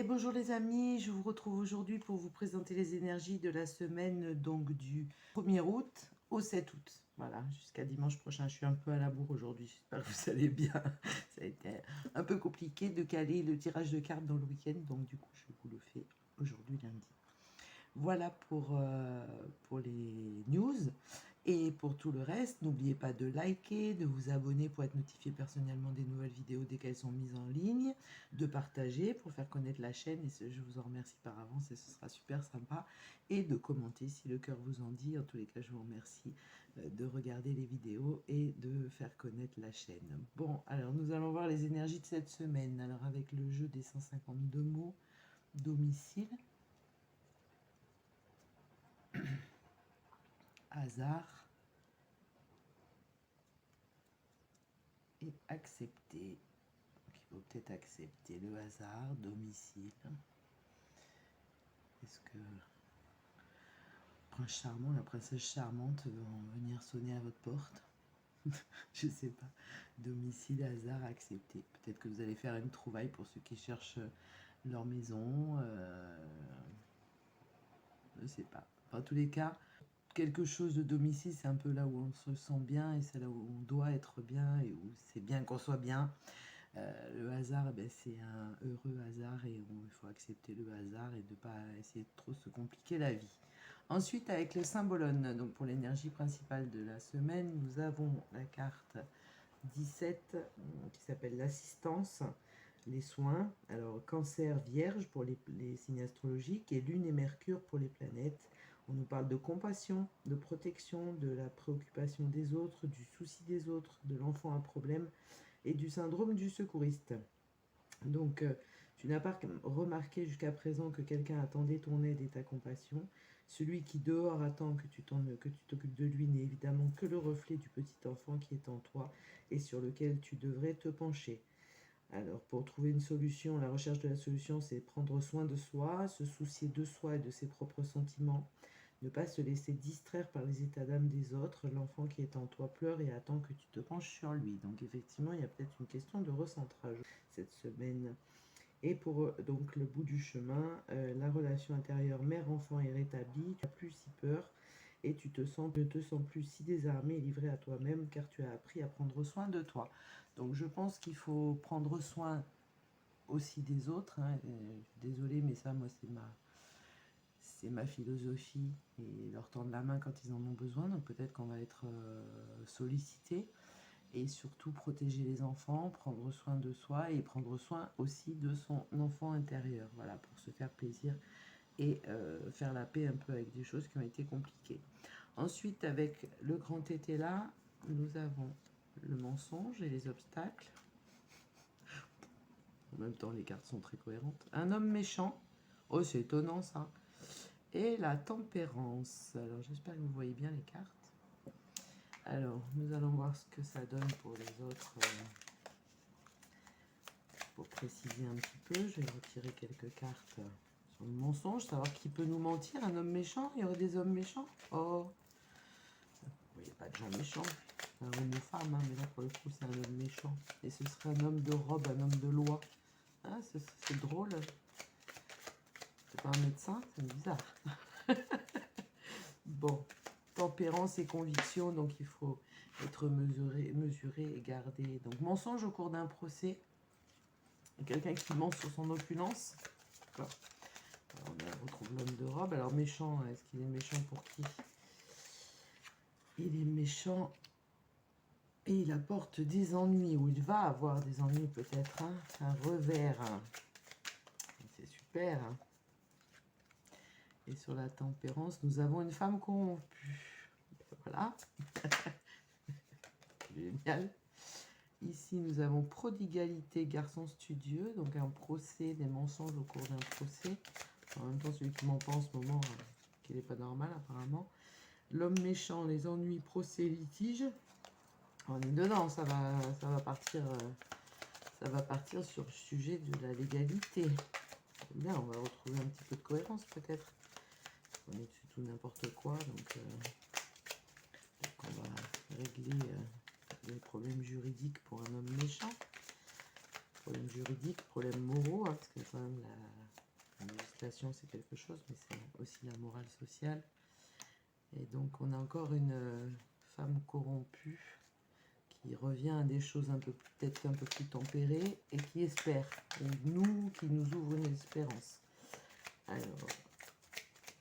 bonjour les amis, je vous retrouve aujourd'hui pour vous présenter les énergies de la semaine donc du 1er août au 7 août. Voilà, jusqu'à dimanche prochain. Je suis un peu à la bourre aujourd'hui, j'espère que vous allez bien. Ça a été un peu compliqué de caler le tirage de cartes dans le week-end, donc du coup je vous le fais aujourd'hui lundi. Voilà pour les news. Et pour tout le reste, n'oubliez pas de liker, de vous abonner pour être notifié personnellement des nouvelles vidéos dès qu'elles sont mises en ligne, de partager pour faire connaître la chaîne, et je vous en remercie par avance et ce sera super sympa, et de commenter si le cœur vous en dit. En tous les cas, je vous remercie de regarder les vidéos et de faire connaître la chaîne. Bon, alors nous allons voir les énergies de cette semaine. Alors avec le jeu des 152 mots, domicile, hasard et accepter. Donc il faut peut-être accepter le hasard, domicile. Est-ce que le prince charmant, la princesse charmante vont venir sonner à votre porte? Je sais pas. Domicile, hasard, accepter. Peut-être que vous allez faire une trouvaille pour ceux qui cherchent leur maison. Je sais pas. En tous les cas, quelque chose de domicile, c'est un peu là où on se sent bien et c'est là où on doit être bien et où c'est bien qu'on soit bien. Le hasard, ben, c'est un heureux hasard et il faut accepter le hasard et de ne pas essayer de trop se compliquer la vie. Ensuite, avec le symbolone, donc pour l'énergie principale de la semaine, nous avons la carte 17 qui s'appelle l'assistance, les soins. Alors, cancer, vierge pour les signes astrologiques et lune et mercure pour les planètes. On nous parle de compassion, de protection, de la préoccupation des autres, du souci des autres, de l'enfant à problème et du syndrome du secouriste. Donc, tu n'as pas remarqué jusqu'à présent que quelqu'un attendait ton aide et ta compassion. Celui qui dehors attend que tu t'occupes de lui n'est évidemment que le reflet du petit enfant qui est en toi et sur lequel tu devrais te pencher. Alors, pour trouver une solution, la recherche de la solution, c'est prendre soin de soi, se soucier de soi et de ses propres sentiments, ne pas se laisser distraire par les états d'âme des autres. L'enfant qui est en toi pleure et attend que tu te penches sur lui. Donc effectivement, il y a peut-être une question de recentrage cette semaine. Et pour donc le bout du chemin, la relation intérieure mère-enfant est rétablie, tu n'as plus si peur et ne te sens plus si désarmé et livré à toi-même car tu as appris à prendre soin de toi. Donc je pense qu'il faut prendre soin aussi des autres. Désolée, mais ça, moi, c'est ma philosophie, et leur tendre la main quand ils en ont besoin. Donc peut-être qu'on va être sollicité. Et surtout protéger les enfants, prendre soin de soi et prendre soin aussi de son enfant intérieur. Voilà, pour se faire plaisir et faire la paix un peu avec des choses qui ont été compliquées. Ensuite, avec le grand tété là, nous avons le mensonge et les obstacles. En même temps, les cartes sont très cohérentes. Un homme méchant. Oh, c'est étonnant ça. Et la tempérance. Alors, j'espère que vous voyez bien les cartes. Alors, nous allons voir ce que ça donne pour les autres. Pour préciser un petit peu, je vais retirer quelques cartes sur le mensonge. Savoir qui peut nous mentir. Un homme méchant. Il y aurait des hommes méchants. Oh, il n'y a pas de gens méchants. Un homme ou femme, hein, mais là, pour le coup, c'est un homme méchant. Et ce serait un homme de robe, un homme de loi. Hein, c'est drôle. C'est pas un médecin, c'est bizarre. Bon, tempérance et conviction, donc il faut être mesuré et garder. Donc mensonge au cours d'un procès. Quelqu'un qui ment sur son opulence. D'accord. On retrouve l'homme de robe. Alors méchant, est-ce qu'il est méchant pour qui? Il est méchant et il apporte des ennuis, ou il va avoir des ennuis peut-être. Hein, un revers. Hein. C'est super. Hein. Et sur la tempérance, nous avons une femme corrompue. Voilà. Génial. Ici, nous avons prodigalité, garçon studieux. Donc un procès, des mensonges au cours d'un procès. En même temps, celui qui ment pas en ce moment, qu'il n'est pas normal apparemment. L'homme méchant, les ennuis, procès, litiges. On est dedans, ça va partir sur le sujet de la légalité. Bien, on va retrouver un petit peu de cohérence peut-être. On est dessus tout n'importe quoi, donc on va régler les problèmes juridiques pour un homme méchant. Problèmes juridiques, problèmes moraux, hein, parce que quand même musculation, c'est quelque chose, mais c'est aussi la morale sociale. Et donc, on a encore une femme corrompue qui revient à des choses un peu peut-être un peu plus tempérées et qui espère. Et nous, qui nous ouvre une espérance. Alors,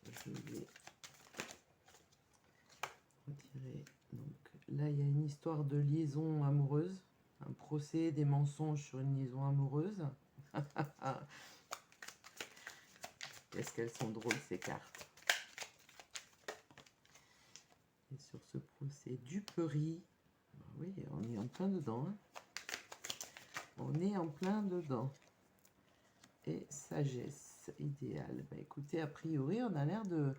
je vais retirer. Donc là, il y a une histoire de liaison amoureuse. Un procès, des mensonges sur une liaison amoureuse. Qu'est-ce qu'elles sont drôles, ces cartes. Et sur ce procès, duperie. Oui, on est en plein dedans. Hein. On est en plein dedans. Et sagesse idéale. Bah, écoutez, a priori, on a l'air de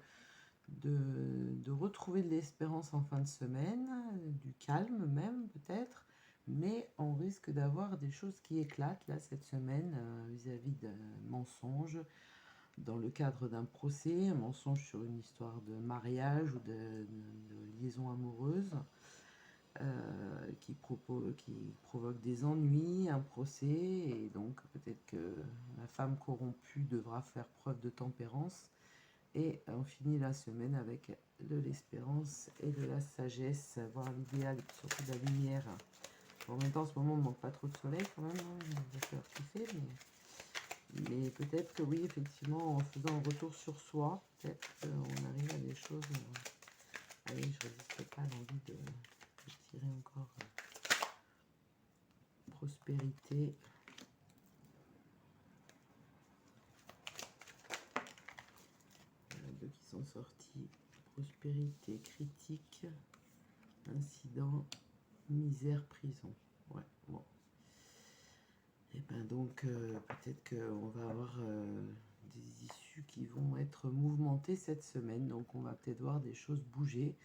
retrouver de l'espérance en fin de semaine, du calme même peut-être, mais on risque d'avoir des choses qui éclatent là cette semaine vis-à-vis d'un mensonge dans le cadre d'un procès, un mensonge sur une histoire de mariage ou de liaison amoureuse. Qui provoque des ennuis, un procès, et donc peut-être que la femme corrompue devra faire preuve de tempérance. Et on finit la semaine avec de l'espérance et de la sagesse, voir l'idéal et surtout de la lumière. En même temps, en ce moment, on ne manque pas trop de soleil quand même, hein, il va falloir kiffer, mais peut-être que oui, effectivement, en faisant un retour sur soi, peut-être qu'on arrive à des choses. Allez, je résiste pas à l'envie de tirer encore prospérité. Voilà, deux qui sont sortis. Prospérité, critique, incident, misère, prison. Ouais, bon. Et ben donc, peut-être qu'on va avoir des issues qui vont être mouvementées cette semaine. Donc, on va peut-être voir des choses bouger.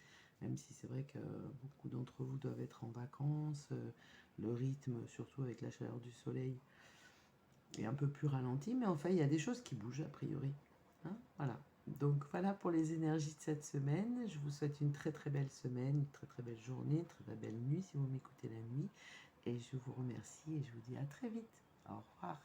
Même si c'est vrai que beaucoup d'entre vous doivent être en vacances. Le rythme, surtout avec la chaleur du soleil, est un peu plus ralenti. Mais enfin, il y a des choses qui bougent a priori. Hein, voilà. Donc voilà pour les énergies de cette semaine. Je vous souhaite une très très belle semaine, une très très belle journée, une très très belle nuit si vous m'écoutez la nuit. Et je vous remercie et je vous dis à très vite. Au revoir.